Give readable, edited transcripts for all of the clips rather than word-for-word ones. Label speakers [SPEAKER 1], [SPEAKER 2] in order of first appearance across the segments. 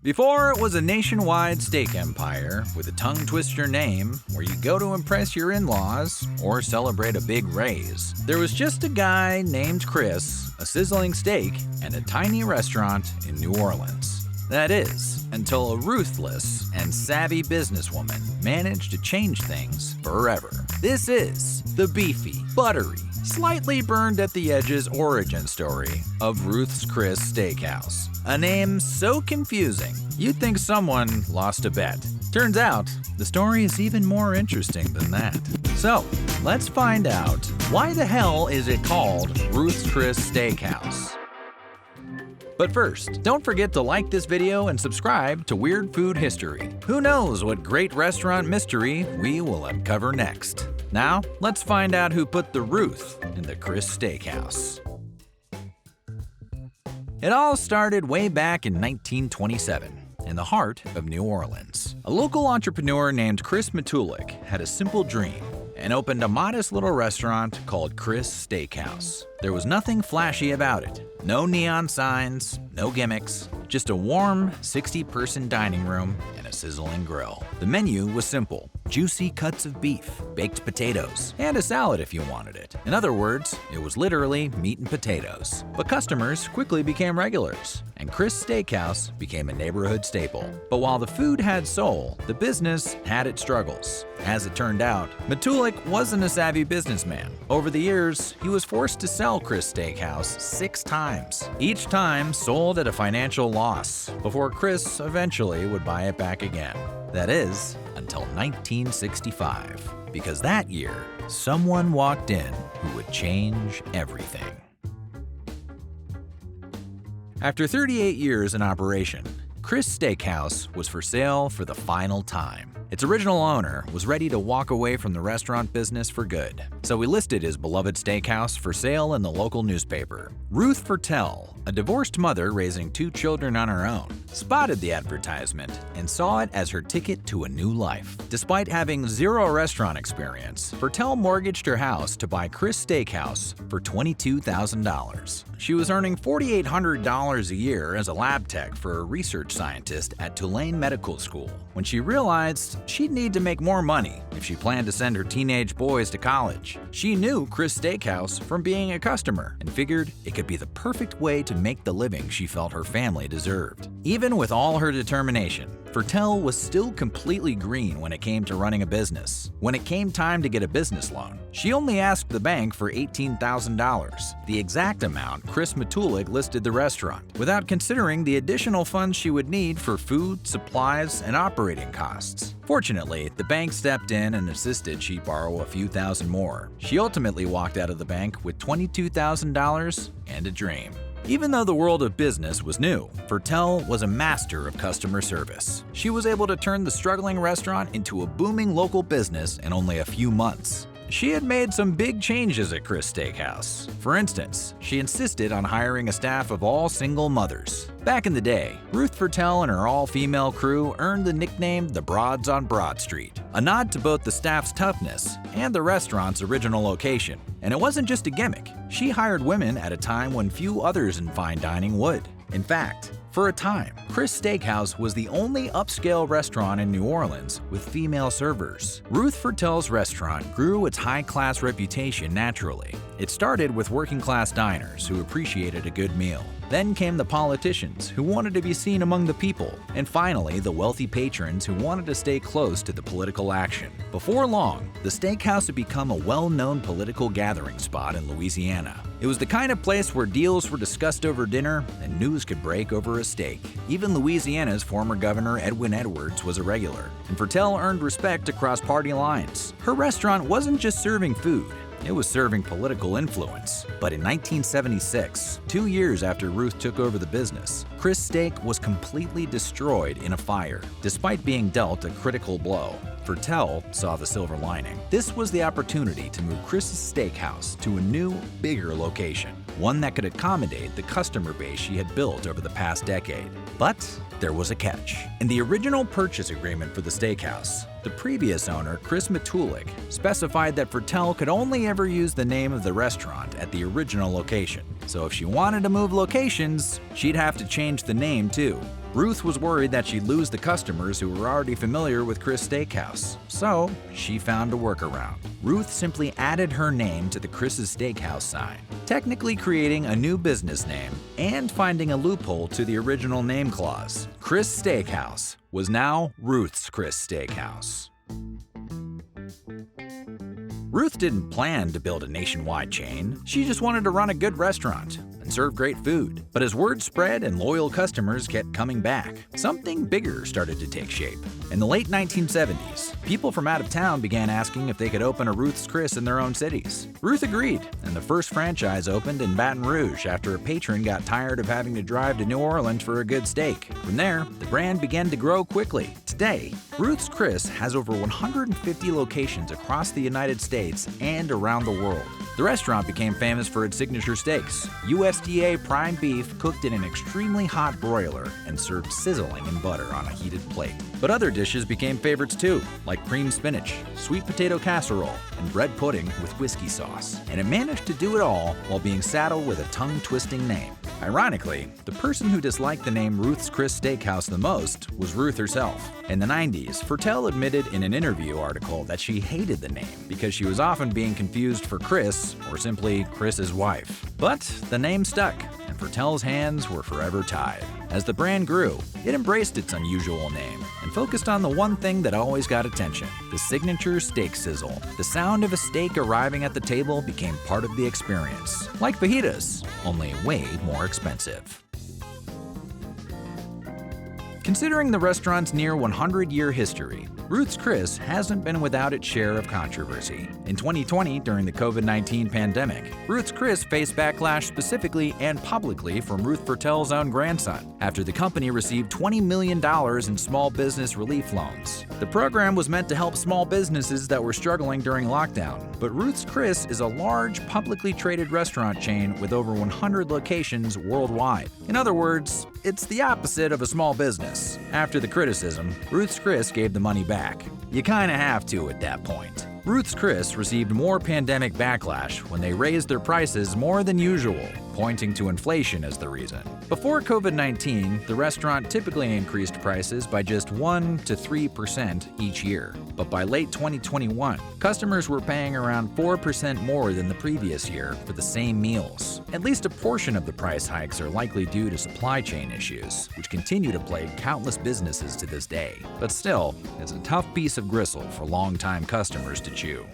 [SPEAKER 1] Before it was a nationwide steak empire with a tongue-twister name where you go to impress your in-laws or celebrate a big raise, there was just a guy named Chris, a sizzling steak, and a tiny restaurant in New Orleans. That is, until a ruthless and savvy businesswoman managed to change things forever. This is the beefy, buttery, slightly burned at the edges origin story of Ruth's Chris Steakhouse. A name so confusing, you'd think someone lost a bet. Turns out, the story is even more interesting than that. So, let's find out, why the hell is it called Ruth's Chris Steakhouse? But first, don't forget to like this video and subscribe to Weird Food History. Who knows what great restaurant mystery we will uncover next. Now, let's find out who put the Ruth in the Chris Steakhouse. It all started way back in 1927. In the heart of New Orleans. A local entrepreneur named Chris Matulik had a simple dream and opened a modest little restaurant called Chris Steakhouse. There was nothing flashy about it. No neon signs, no gimmicks, just a warm 60-person dining room and a sizzling grill. The menu was simple: juicy cuts of beef, baked potatoes, and a salad if you wanted it. In other words, it was literally meat and potatoes. But customers quickly became regulars, and Chris Steakhouse became a neighborhood staple. But while the food had soul, the business had its struggles. As it turned out, Matulik wasn't a savvy businessman. Over the years, he was forced to sell Chris Steakhouse 6 times. Each time sold at a financial loss, before Chris eventually would buy it back again. That is, until 1965. Because that year, someone walked in who would change everything. After 38 years in operation, Chris Steakhouse was for sale for the final time. Its original owner was ready to walk away from the restaurant business for good, so he listed his beloved steakhouse for sale in the local newspaper. Ruth Fertel, a divorced mother raising 2 children on her own, spotted the advertisement and saw it as her ticket to a new life. Despite having 0 restaurant experience, Fertel mortgaged her house to buy Chris Steakhouse for $22,000. She was earning $4,800 a year as a lab tech for a research scientist at Tulane Medical School when she realized she'd need to make more money if she planned to send her teenage boys to college. She knew Chris Steakhouse from being a customer and figured it could be the perfect way to make the living she felt her family deserved. Even with all her determination, Fertel was still completely green when it came to running a business. When it came time to get a business loan, she only asked the bank for $18,000, the exact amount Chris Matulik listed the restaurant, without considering the additional funds she would need for food, supplies, and operating costs. Fortunately, the bank stepped in and insisted she borrow a few thousand more. She ultimately walked out of the bank with $22,000 and a dream. Even though the world of business was new, Fertel was a master of customer service. She was able to turn the struggling restaurant into a booming local business in only a few months. She had made some big changes at Chris Steakhouse. For instance, she insisted on hiring a staff of all single mothers. Back in the day, Ruth Fertel and her all-female crew earned the nickname the Broads on Broad Street, a nod to both the staff's toughness and the restaurant's original location. And it wasn't just a gimmick. She hired women at a time when few others in fine dining would. In fact, for a time, Chris Steakhouse was the only upscale restaurant in New Orleans with female servers. Ruth Fertel's restaurant grew its high-class reputation naturally. It started with working-class diners who appreciated a good meal. Then came the politicians who wanted to be seen among the people, and finally the wealthy patrons who wanted to stay close to the political action. Before long, the steakhouse had become a well-known political gathering spot in Louisiana. It was the kind of place where deals were discussed over dinner and news could break over a steak. Even Louisiana's former governor Edwin Edwards was a regular, and Fertel earned respect across party lines. Her restaurant wasn't just serving food. It was serving political influence. But in 1976, 2 years after Ruth took over the business, Chris Steak was completely destroyed in a fire, despite being dealt a critical blow. Fertel saw the silver lining. This was the opportunity to move Chris's Steakhouse to a new, bigger location, one that could accommodate the customer base she had built over the past decade. But there was a catch. In the original purchase agreement for the steakhouse, the previous owner, Chris Matulik, specified that Fertel could only ever use the name of the restaurant at the original location. so if she wanted to move locations, she'd have to change the name too. Ruth was worried that she'd lose the customers who were already familiar with Chris Steakhouse, so she found a workaround. Ruth simply added her name to the Chris's Steakhouse sign, technically creating a new business name and finding a loophole to the original name clause. Chris Steakhouse was now Ruth's Chris Steakhouse. Ruth didn't plan to build a nationwide chain. She just wanted to run a good restaurant and serve great food. But as word spread and loyal customers kept coming back, something bigger started to take shape. In the late 1970s, people from out of town began asking if they could open a Ruth's Chris in their own cities. Ruth agreed, and the first franchise opened in Baton Rouge after a patron got tired of having to drive to New Orleans for a good steak. From there, the brand began to grow quickly. Today, Ruth's Chris has over 150 locations across the United States and around the world. The restaurant became famous for its signature steaks, USDA prime beef cooked in an extremely hot broiler and served sizzling in butter on a heated plate. But other dishes became favorites too, like creamed spinach, sweet potato casserole, and bread pudding with whiskey sauce. And it managed to do it all while being saddled with a tongue-twisting name. Ironically, the person who disliked the name Ruth's Chris Steakhouse the most was Ruth herself. In the 90s, Fertel admitted in an interview article that she hated the name because she was often being confused for Chris or simply Chris's wife. But the name stuck, and Fertel's hands were forever tied. As the brand grew, it embraced its unusual name and focused on the one thing that always got attention: the signature steak sizzle. The sound of a steak arriving at the table became part of the experience. Like fajitas, only way more expensive. Considering the restaurant's near 100-year history, Ruth's Chris hasn't been without its share of controversy. In 2020, during the COVID-19 pandemic, Ruth's Chris faced backlash specifically and publicly from Ruth Fertel's own grandson, after the company received $20 million in small business relief loans. The program was meant to help small businesses that were struggling during lockdown, but Ruth's Chris is a large, publicly traded restaurant chain with over 100 locations worldwide. In other words, it's the opposite of a small business. After the criticism, Ruth's Chris gave the money back. You kinda have to at that point. Ruth's Chris received more pandemic backlash when they raised their prices more than usual, pointing to inflation as the reason. Before COVID-19, the restaurant typically increased prices by just 1 to 3% each year. But by late 2021, customers were paying around 4% more than the previous year for the same meals. At least a portion of the price hikes are likely due to supply chain issues, which continue to plague countless businesses to this day. But still, it's a tough piece of gristle for longtime customers to chew.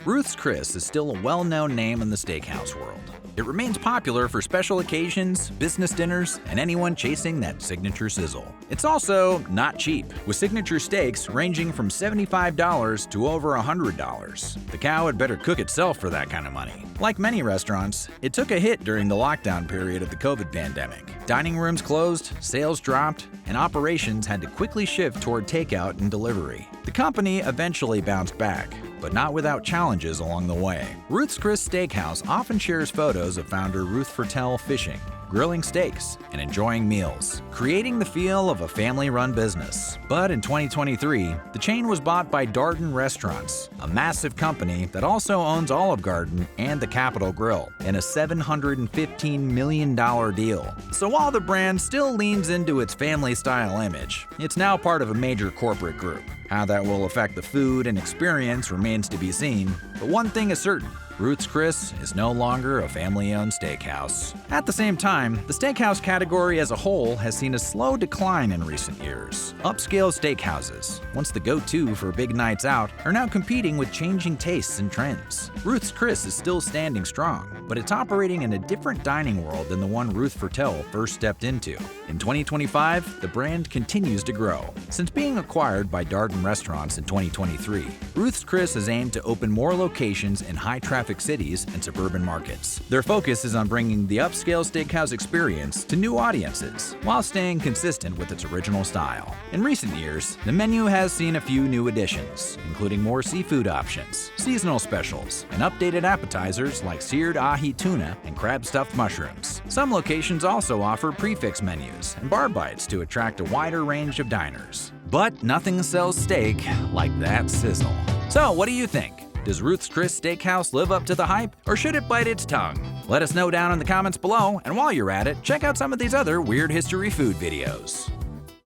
[SPEAKER 1] Ruth's Chris is still a well-known name in the steakhouse world. It remains popular for special occasions, business dinners, and anyone chasing that signature sizzle. It's also not cheap, with signature steaks ranging from $75 to over $100. The cow had better cook itself for that kind of money. Like many restaurants, it took a hit during the lockdown period of the COVID pandemic. Dining rooms closed, sales dropped, and operations had to quickly shift toward takeout and delivery. The company eventually bounced back, but not without challenges along the way. Ruth's Chris Steakhouse often shares photos of founder Ruth Fertel fishing, grilling steaks, and enjoying meals, creating the feel of a family-run business. But in 2023, the chain was bought by Darden Restaurants, a massive company that also owns Olive Garden and the Capitol Grill, in a $715 million deal. So while the brand still leans into its family-style image, it's now part of a major corporate group. How that will affect the food and experience remains to be seen, but one thing is certain: Ruth's Chris is no longer a family-owned steakhouse. At the same time, the steakhouse category as a whole has seen a slow decline in recent years. Upscale steakhouses, once the go-to for big nights out, are now competing with changing tastes and trends. Ruth's Chris is still standing strong, but it's operating in a different dining world than the one Ruth Fertel first stepped into. In 2025, the brand continues to grow. Since being acquired by Darden Restaurants in 2023, Ruth's Chris has aimed to open more locations in high-traffic cities and suburban markets. Their focus is on bringing the upscale steakhouse experience to new audiences, while staying consistent with its original style. In recent years, the menu has seen a few new additions, including more seafood options, seasonal specials, and updated appetizers like seared ahi tuna and crab-stuffed mushrooms. Some locations also offer prefix menus and bar bites to attract a wider range of diners. But nothing sells steak like that sizzle. So what do you think? Does Ruth's Chris Steakhouse live up to the hype, or should it bite its tongue? Let us know down in the comments below, and while you're at it, check out some of these other Weird History food videos.